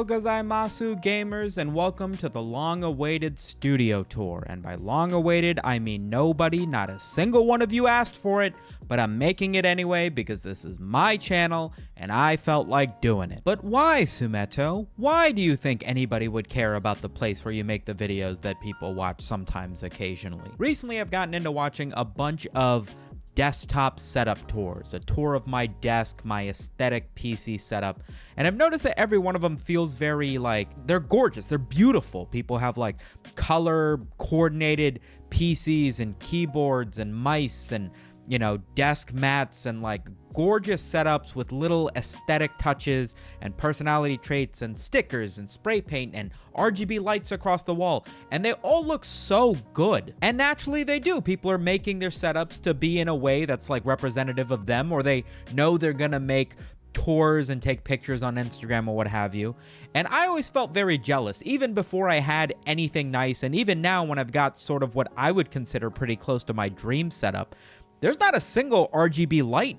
gozaimasu, gamers, and welcome to the long-awaited studio tour. And by long-awaited, I mean nobody, not a single one of you asked for it, but I'm making it anyway because this is my channel and I felt like doing it. But why, Sumito? Why do you think anybody would care about the place where you make the videos that people watch sometimes occasionally? Recently, I've gotten into watching a bunch of desktop setup tours, a tour of my desk, my aesthetic PC setup, and I've noticed that every one of them feels very like, they're gorgeous, they're beautiful. People have like color coordinated PCs and keyboards and mice and, you know, desk mats and like gorgeous setups with little aesthetic touches and personality traits and stickers and spray paint and RGB lights across the wall. And they all look so good. And naturally they do. People are making their setups to be in a way that's like representative of them, or they know they're gonna make tours and take pictures on Instagram or what have you. And I always felt very jealous, even before I had anything nice. And even now when I've got sort of what I would consider pretty close to my dream setup, there's not a single RGB light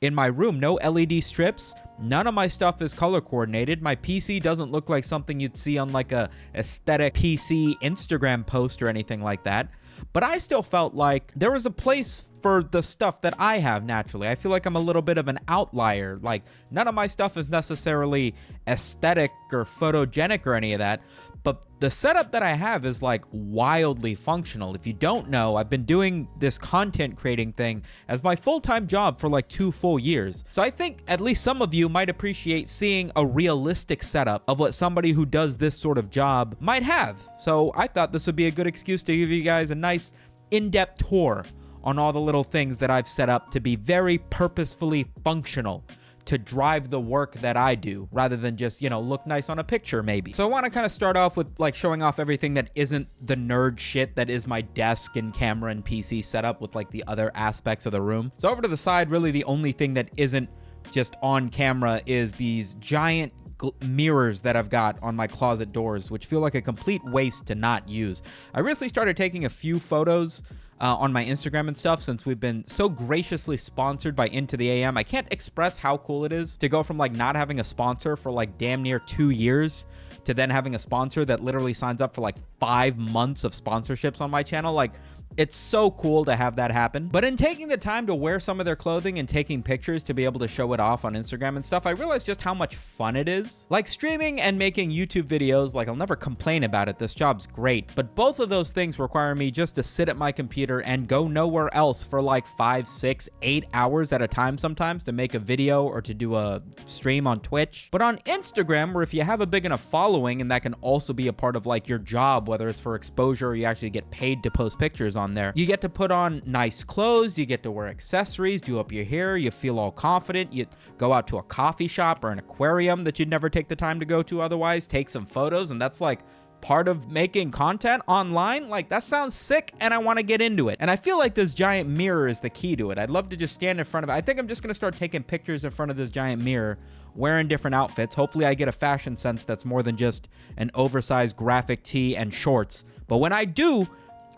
in my room, no LED strips. None of my stuff is color coordinated. My PC doesn't look like something you'd see on like a aesthetic PC Instagram post or anything like that. But I still felt like there was a place for the stuff that I have naturally. I feel like I'm a little bit of an outlier. Like none of my stuff is necessarily aesthetic or photogenic or any of that. But the setup that I have is like wildly functional. If you don't know, I've been doing this content creating thing as my full-time job for like 2 full years. So I think at least some of you might appreciate seeing a realistic setup of what somebody who does this sort of job might have. So I thought this would be a good excuse to give you guys a nice in-depth tour on all the little things that I've set up to be very purposefully functional to drive the work that I do, rather than just, you know, look nice on a picture maybe. So I want to kind of start off with like showing off everything that isn't the nerd shit that is my desk and camera and PC setup with like the other aspects of the room. So over to the side, really the only thing that isn't just on camera is these giant mirrors that I've got on my closet doors, which feel like a complete waste to not use. I recently started taking a few photos on my Instagram and stuff since we've been so graciously sponsored by Into the AM. I can't express how cool it is to go from like not having a sponsor for like damn near 2 years to then having a sponsor that literally signs up for like 5 months of sponsorships on my channel. Like, it's so cool to have that happen. But in taking the time to wear some of their clothing and taking pictures to be able to show it off on Instagram and stuff, I realized just how much fun it is. Like streaming and making YouTube videos, like I'll never complain about it. This job's great. But both of those things require me just to sit at my computer and go nowhere else for like 5, 6, 8 hours at a time sometimes to make a video or to do a stream on Twitch. But on Instagram, where if you have a big enough following and that can also be a part of like your job, whether it's for exposure or you actually get paid to post pictures on there, you get to put on nice clothes, you get to wear accessories, do up your hair, you feel all confident, you go out to a coffee shop or an aquarium that you'd never take the time to go to otherwise, take some photos, and that's like part of making content online. Like, that sounds sick and I want to get into it. And I feel like this giant mirror is the key to it. I'd love to just stand in front of it. I think I'm just going to start taking pictures in front of this giant mirror, wearing different outfits. Hopefully I get a fashion sense that's more than just an oversized graphic tee and shorts. But when I do,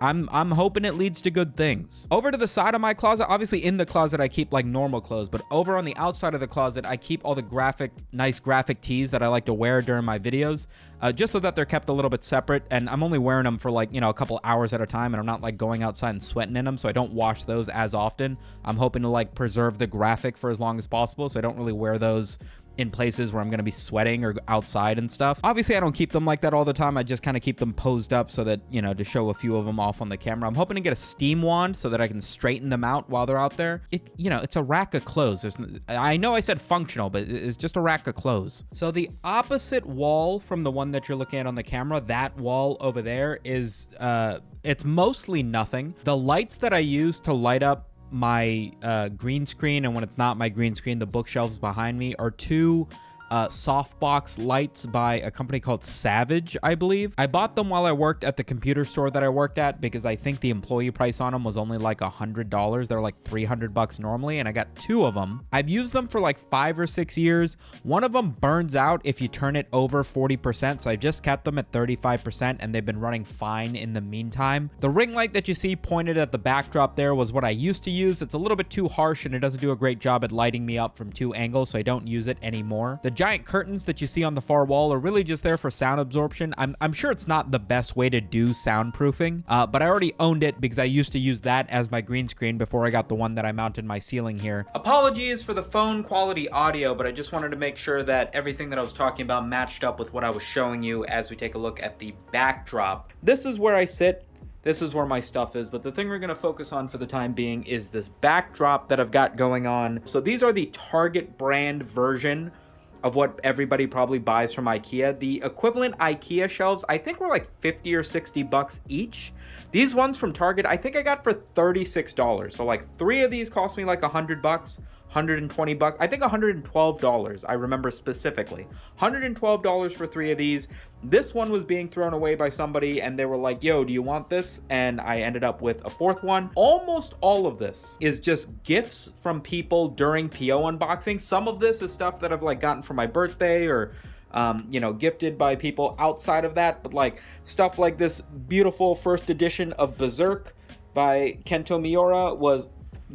I'm hoping it leads to good things. Over to the side of my closet, obviously in the closet I keep like normal clothes, but over on the outside of the closet I keep all the nice graphic tees that I like to wear during my videos, just so that they're kept a little bit separate. And I'm only wearing them for like, you know, a couple hours at a time, and I'm not like going outside and sweating in them, so I don't wash those as often. I'm hoping to like preserve the graphic for as long as possible, so I don't really wear those in places where I'm going to be sweating or outside and stuff. Obviously, I don't keep them like that all the time. I just kind of keep them posed up so that, you know, to show a few of them off on the camera. I'm hoping to get a steam wand so that I can straighten them out while they're out there. You know, it's a rack of clothes. I know I said functional, but it's just a rack of clothes. So the opposite wall from the one that you're looking at on the camera, that wall over there is, it's mostly nothing. The lights that I use to light up my green screen, and when it's not my green screen, the bookshelves behind me, are two softbox lights by a company called Savage, I believe. I bought them while I worked at the computer store that I worked at because I think the employee price on them was only like $100. They're like $300 normally, and I got 2 of them. I've used them for like 5 or 6 years. One of them burns out if you turn it over 40%, so I just kept them at 35%, and they've been running fine in the meantime. The ring light that you see pointed at the backdrop there was what I used to use. It's a little bit too harsh, and it doesn't do a great job at lighting me up from 2 angles, so I don't use it anymore. The giant curtains that you see on the far wall are really just there for sound absorption. I'm sure it's not the best way to do soundproofing, but I already owned it because I used to use that as my green screen before I got the one that I mounted my ceiling here. Apologies for the phone quality audio, but I just wanted to make sure that everything that I was talking about matched up with what I was showing you as we take a look at the backdrop. This is where I sit. This is where my stuff is, but the thing we're gonna focus on for the time being is this backdrop that I've got going on. So these are the Target brand version of what everybody probably buys from IKEA. The equivalent IKEA shelves, I think were like 50 or 60 bucks each. These ones from Target, I think I got for $36. So like 3 of these cost me like 100 bucks. 120 bucks, I think $112, I remember specifically. $112 for 3 of these. This one was being thrown away by somebody and they were like, yo, do you want this? And I ended up with a 4th one. Almost all of this is just gifts from people during PO unboxing. Some of this is stuff that I've like gotten for my birthday or you know, gifted by people outside of that, but like stuff like this beautiful first edition of Berserk by Kento Miura was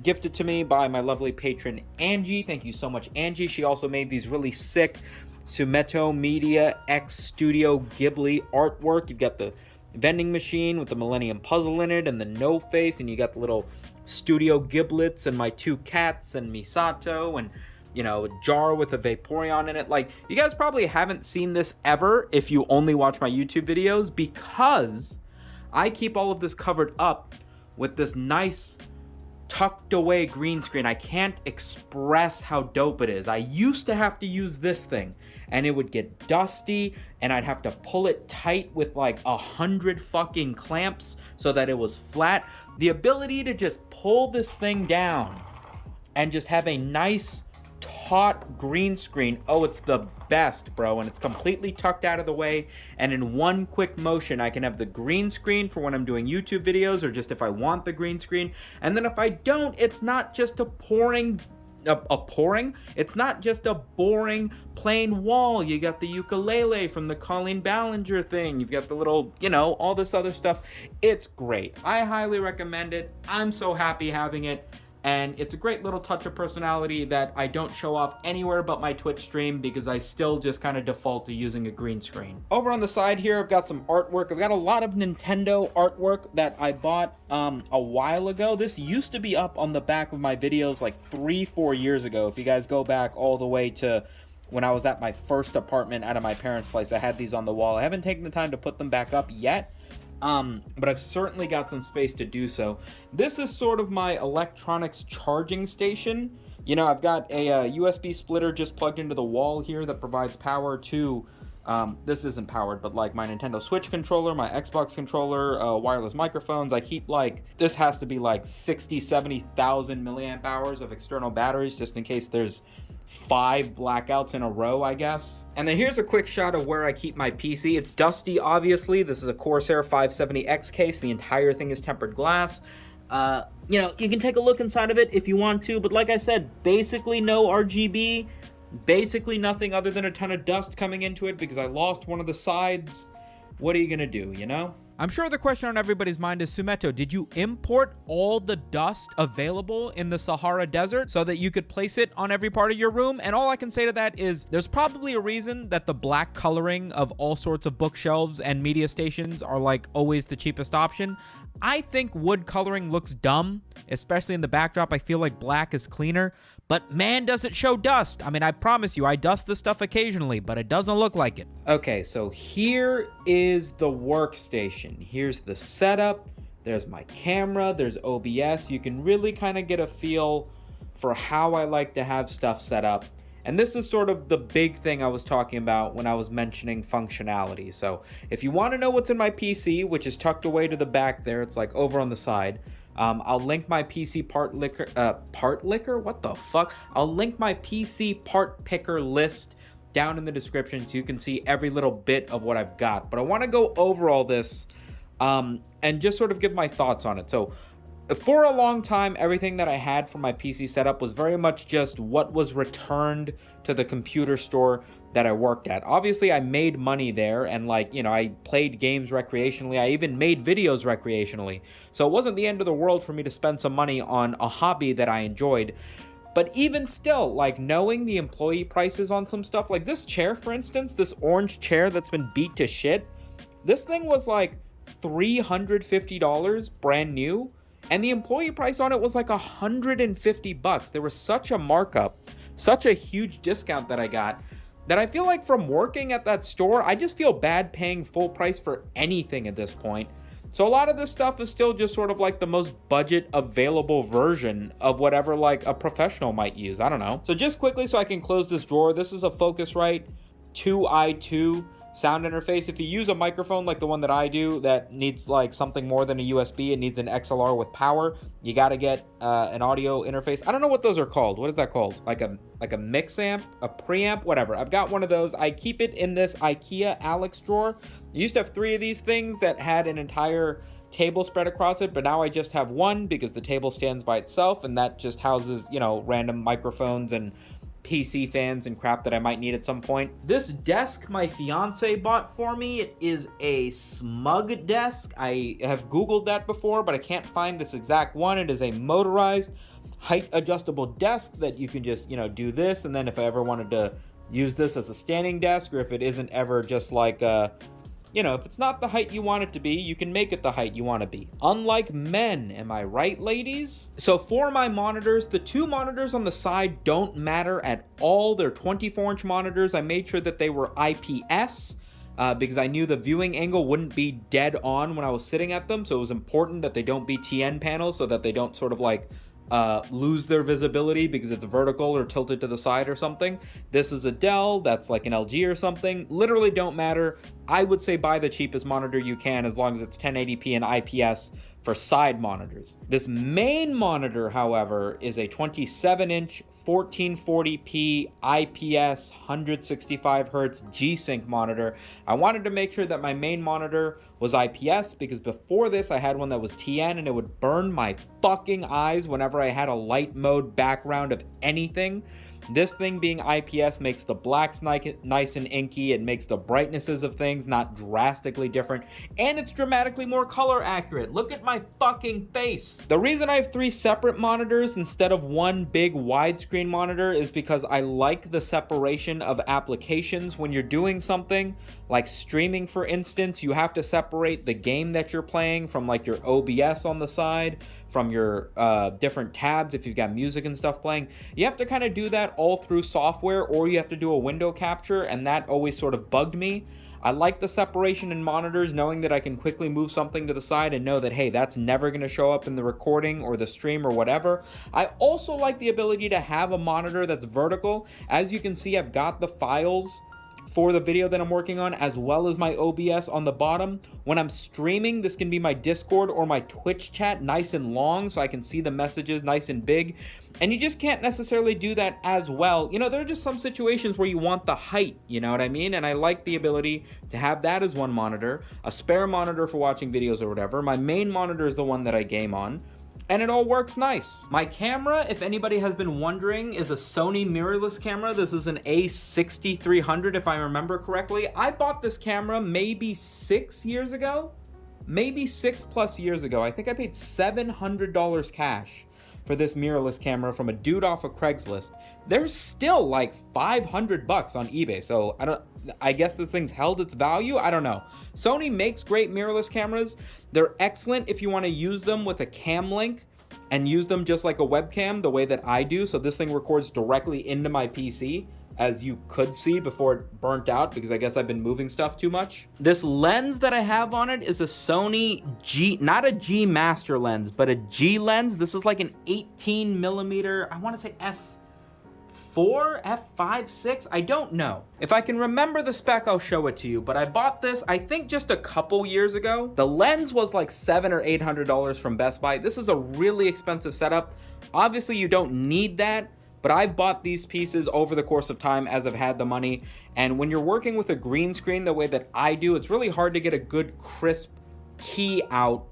gifted to me by my lovely patron Angie. Thank you so much, Angie. She also made these really sick SumitoMedia X Studio Ghibli artwork. You've got the vending machine with the Millennium Puzzle in it and the no face, and you got the little Studio Giblets and my 2 cats and Misato and, you know, a jar with a Vaporeon in it. Like, you guys probably haven't seen this ever if you only watch my YouTube videos, because I keep all of this covered up with this nice tucked away green screen. I can't express how dope it is. I used to have to use this thing and it would get dusty and I'd have to pull it tight with like 100 fucking clamps so that it was flat. The ability to just pull this thing down and just have a nice taut green screen, oh, it's the best, bro. And it's completely tucked out of the way, and in one quick motion I can have the green screen for when I'm doing YouTube videos or just if I want the green screen. And then if I don't, it's not just it's not just a boring plain wall. You got the ukulele from the Colleen Ballinger thing, you've got the little, you know, all this other stuff. It's great. I highly recommend it. I'm so happy having it. And it's a great little touch of personality that I don't show off anywhere but my Twitch stream, because I still just kind of default to using a green screen. Over on the side here, I've got some artwork. I've got a lot of Nintendo artwork that I bought a while ago. This used to be up on the back of my videos like 3-4 years ago. If you guys go back all the way to when I was at my first apartment out of my parents' place, I had these on the wall. I haven't taken the time to put them back up yet. But I've certainly got some space to do so. This is sort of my electronics charging station. You know, I've got a USB splitter just plugged into the wall here that provides power to, this isn't powered, but like my Nintendo Switch controller, my Xbox controller, wireless microphones. I keep like, this has to be like 60,000-70,000 milliamp hours of external batteries just in case there's 5 blackouts in a row, I guess. And then here's a quick shot of where I keep my PC. It's dusty, obviously. This is a Corsair 570X case. The entire thing is tempered glass. You know, you can take a look inside of it if you want to, but like I said, basically no RGB, basically nothing other than a ton of dust coming into it because I lost one of the sides. What are you gonna do, you know? I'm sure the question on everybody's mind is, Sumito, did you import all the dust available in the Sahara Desert so that you could place it on every part of your room? And all I can say to that is there's probably a reason that the black coloring of all sorts of bookshelves and media stations are like always the cheapest option. I think wood coloring looks dumb, especially in the backdrop. I feel like black is cleaner, but man, does it show dust. I mean, I promise you, I dust this stuff occasionally, but it doesn't look like it. Okay, so here is the workstation. Here's the setup. There's my camera. There's OBS. You can really kind of get a feel for how I like to have stuff set up. And this is sort of the big thing I was talking about when I was mentioning functionality. So if you want to know what's in my PC, which is tucked away to the back there, it's like over on the side. I'll link my PC part licker? What the fuck? I'll link my PC part picker list down in the description so you can see every little bit of what I've got. But I want to go over all this and just sort of give my thoughts on it. So for a long time, everything that I had for my PC setup was very much just what was returned to the computer store that I worked at. Obviously, I made money there, and like, you know, I played games recreationally. I even made videos recreationally. So it wasn't the end of the world for me to spend some money on a hobby that I enjoyed. But even still, like, knowing the employee prices on some stuff, like this chair, for instance, this orange chair that's been beat to shit, this thing was like $350 brand new, and the employee price on it was like $150. There was such a markup, such a huge discount that I got, that I feel like from working at that store, I just feel bad paying full price for anything at this point. So a lot of this stuff is still just sort of like the most budget available version of whatever like a professional might use. I don't know. So just quickly so I can close this drawer, this is a Focusrite 2i2 sound interface. If you use a microphone like the one that I do that needs like something more than a USB, it needs an XLR with power, you got to get an audio interface. I don't know what those are called. What is that called? Like a mix amp, a preamp, whatever. I've got one of those. I keep it in this IKEA Alex drawer. I used to have 3 of these things that had an entire table spread across it, but now I just have one because the table stands by itself, and that just houses, you know, random microphones and PC fans and crap that I might need at some point. This desk my fiance bought for me, it is a Smug desk. I have Googled that before, but I can't find this exact one. It is a motorized height adjustable desk that you can just, you know, do this, and then if I ever wanted to use this as a standing desk, or if it isn't ever just like you know, if it's not the height you want it to be, you can make it the height you want to be. Unlike men, am I right, ladies? So for my monitors, the 2 monitors on the side don't matter at all. They're 24-inch monitors. I made sure that they were IPS because I knew the viewing angle wouldn't be dead on when I was sitting at them. So it was important that they don't be TN panels so that they don't sort of like lose their visibility because it's vertical or tilted to the side or something. This is a Dell, that's like an LG or something. Literally don't matter. I would say buy the cheapest monitor you can as long as it's 1080p and IPS for side monitors. This main monitor, however, is a 27-inch 1440p IPS 165 hertz G-Sync monitor. I wanted to make sure that my main monitor was IPS because before this I had one that was TN and it would burn my fucking eyes whenever I had a light mode background of anything. This thing being IPS makes the blacks nice and inky. It makes the brightnesses of things not drastically different, and it's dramatically more color accurate. Look at my fucking face. The reason I have 3 separate monitors instead of one big widescreen monitor is because I like the separation of applications. When you're doing something like streaming, for instance, you have to separate the game that you're playing from like your OBS on the side, from your different tabs if you've got music and stuff playing. You have to kind of do that all through software, or you have to do a window capture, and that always sort of bugged me. I like the separation in monitors, knowing that I can quickly move something to the side and know that, hey, that's never going to show up in the recording or the stream or whatever. I also like the ability to have a monitor that's vertical. As you can see, I've got the files for the video that I'm working on, as well as my OBS on the bottom. When I'm streaming, this can be my Discord or my Twitch chat nice and long so I can see the messages nice and big. And you just can't necessarily do that as well. You know, there are just some situations where you want the height, you know what I mean? And I like the ability to have that as one monitor, a spare monitor for watching videos or whatever. My main monitor is the one that I game on, and it all works nice. My camera, if anybody has been wondering, is a Sony mirrorless camera. This is an A6300 if I remember correctly. I bought this camera maybe 6 years ago, maybe 6+ years ago. I think I paid $700 cash for this mirrorless camera from a dude off of Craigslist. There's still like $500 on eBay, so I guess this thing's held its value. I don't know. Sony makes great mirrorless cameras. They're excellent if you want to use them with a cam link and use them just like a webcam, the way that I do. So this thing records directly into my PC, as you could see before it burnt out, because I guess I've been moving stuff too much. This lens that I have on it is a Sony G, not a G Master lens, but a G lens. This is like an 18mm, I want to say f4, f5, 6, I don't know. If I can remember the spec, I'll show it to you, but I bought this, I think just a couple years ago. The lens was like $700 or $800 from Best Buy. This is a really expensive setup. Obviously, you don't need that, but I've bought these pieces over the course of time as I've had the money. And when you're working with a green screen the way that I do, it's really hard to get a good crisp key out,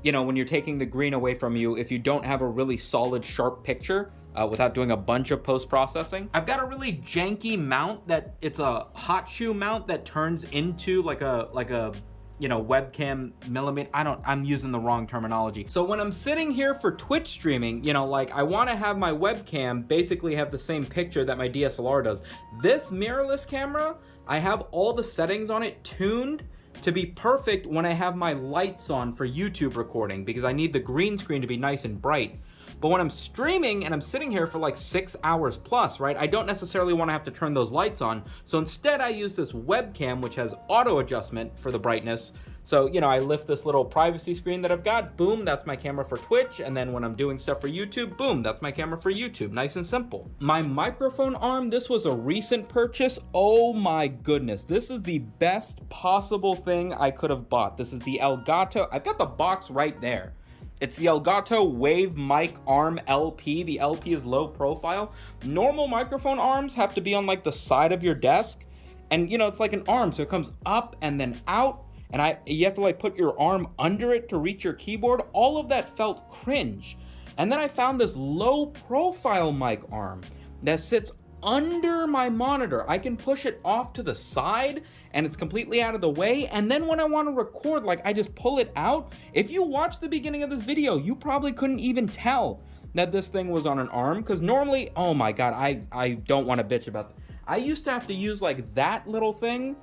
you know, when you're taking the green away from you, if you don't have a really solid, sharp picture without doing a bunch of post-processing. I've got a really janky mount that it's a hot shoe mount that turns into like a webcam millimeter. I'm using the wrong terminology. So when I'm sitting here for Twitch streaming, like I want to have my webcam basically have the same picture that my DSLR does. This mirrorless camera, I have all the settings on it tuned to be perfect when I have my lights on for YouTube recording, because I need the green screen to be nice and bright. But when I'm streaming and I'm sitting here for like 6 hours plus, right, I don't necessarily want to have to turn those lights on. So instead I use this webcam, which has auto adjustment for the brightness. So, I lift this little privacy screen that I've got, boom, that's my camera for Twitch. And then when I'm doing stuff for YouTube, boom, that's my camera for YouTube. Nice and simple. My microphone arm, this was a recent purchase. Oh my goodness. This is the best possible thing I could have bought. This is the Elgato. I've got the box right there. It's the Elgato Wave Mic Arm LP. The LP is low profile. Normal microphone arms have to be on like the side of your desk. And it's like an arm, so it comes up and then out. And you have to like put your arm under it to reach your keyboard. All of that felt cringe. And then I found this low profile mic arm that sits under my monitor. I can push it off to the side and it's completely out of the way. And then when I want to record, like I just pull it out. If you watch the beginning of this video, you probably couldn't even tell that this thing was on an arm, because normally, oh my God, I don't want to bitch about that. I used to have to use like that little thing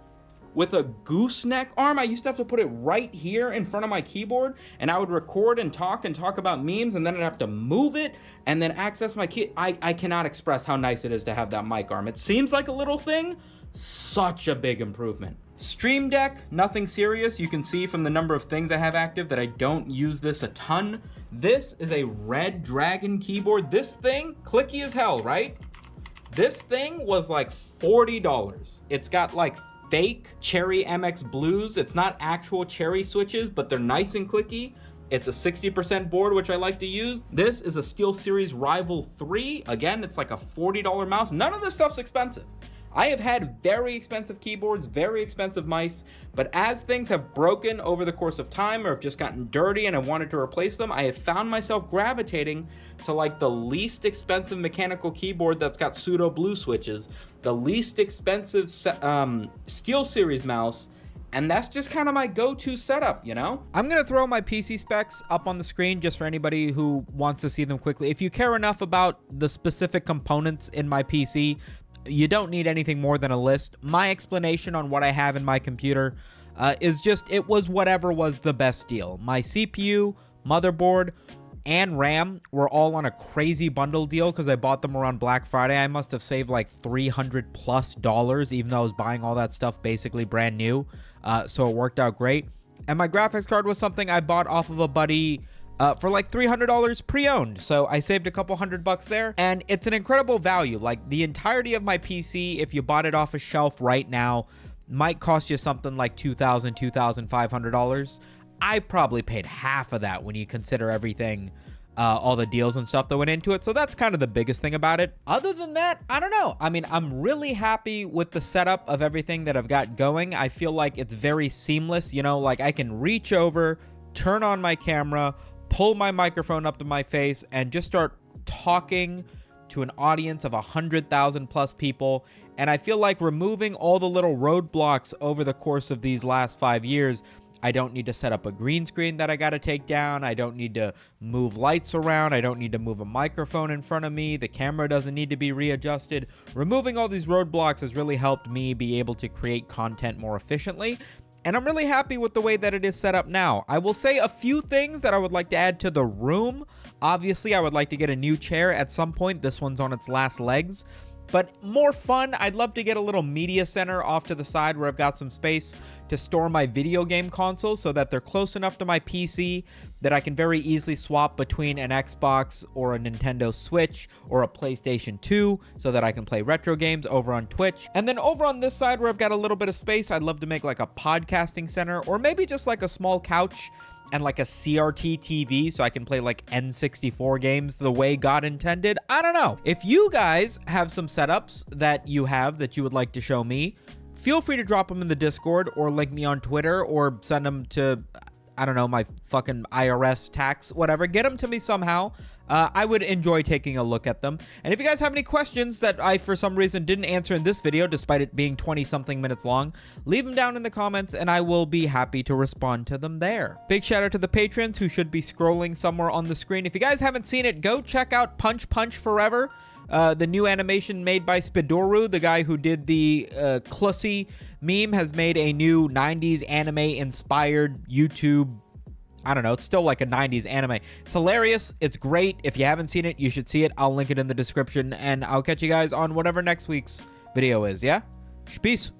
with a gooseneck arm. I used to have to put it right here in front of my keyboard, and I would record and talk about memes, and then I'd have to move it and then access my key. I cannot express how nice it is to have that mic arm. It seems like a little thing, such a big improvement. Stream Deck, nothing serious. You can see from the number of things I have active that I don't use this a ton. This is a Red Dragon keyboard. This thing, clicky as hell, right? This thing was like $40. It's got like fake Cherry MX Blues. It's not actual Cherry switches, but they're nice and clicky. It's a 60% board, which I like to use. This is a SteelSeries Rival 3. Again, it's like a $40 mouse. None of this stuff's expensive. I have had very expensive keyboards, very expensive mice, but as things have broken over the course of time or have just gotten dirty and I wanted to replace them, I have found myself gravitating to like the least expensive mechanical keyboard that's got pseudo blue switches, the least expensive SteelSeries mouse, and that's just kind of my go-to setup, I'm going to throw my PC specs up on the screen just for anybody who wants to see them quickly. If you care enough about the specific components in my PC, you don't need anything more than a list. My explanation on what I have in my computer is just, it was whatever was the best deal. My CPU, motherboard, and RAM were all on a crazy bundle deal because I bought them around Black Friday. I must have saved like $300+, even though I was buying all that stuff basically brand new. So it worked out great. And my graphics card was something I bought off of a buddy for like $300 pre-owned. So I saved a couple $100 there, and it's an incredible value. Like the entirety of my PC, if you bought it off a shelf right now, might cost you something like $2,000, $2,500. I probably paid half of that when you consider everything, all the deals and stuff that went into it. So that's kind of the biggest thing about it. Other than that, I don't know. I mean, I'm really happy with the setup of everything that I've got going. I feel like it's very seamless. Like I can reach over, turn on my camera, pull my microphone up to my face, and just start talking to an audience of 100,000 plus people. And I feel like removing all the little roadblocks over the course of these last 5 years, I don't need to set up a green screen that I got to take down. I don't need to move lights around. I don't need to move a microphone in front of me. The camera doesn't need to be readjusted. Removing all these roadblocks has really helped me be able to create content more efficiently. And I'm really happy with the way that it is set up now. I will say a few things that I would like to add to the room. Obviously, I would like to get a new chair at some point. This one's on its last legs. But more fun, I'd love to get a little media center off to the side where I've got some space to store my video game consoles so that they're close enough to my PC that I can very easily swap between an Xbox or a Nintendo Switch or a PlayStation 2 so that I can play retro games over on Twitch. And then over on this side where I've got a little bit of space, I'd love to make like a podcasting center, or maybe just like a small couch and like a CRT TV so I can play like N64 games the way God intended. I don't know. If you guys have some setups that you would like to show me, feel free to drop them in the Discord or link me on Twitter or send them to, I don't know, my fucking IRS tax, whatever. Get them to me somehow. I would enjoy taking a look at them. And if you guys have any questions that I, for some reason, didn't answer in this video, despite it being 20-something minutes long, leave them down in the comments, and I will be happy to respond to them there. Big shout out to the patrons who should be scrolling somewhere on the screen. If you guys haven't seen it, go check out Punch Punch Forever, the new animation made by Spidoru, the guy who did the Clussy meme, has made a new 90s anime-inspired YouTube. I don't know, it's still like a 90s anime. It's hilarious. It's great. If you haven't seen it, you should see it. I'll link it in the description, and I'll catch you guys on whatever next week's video is, yeah? Peace.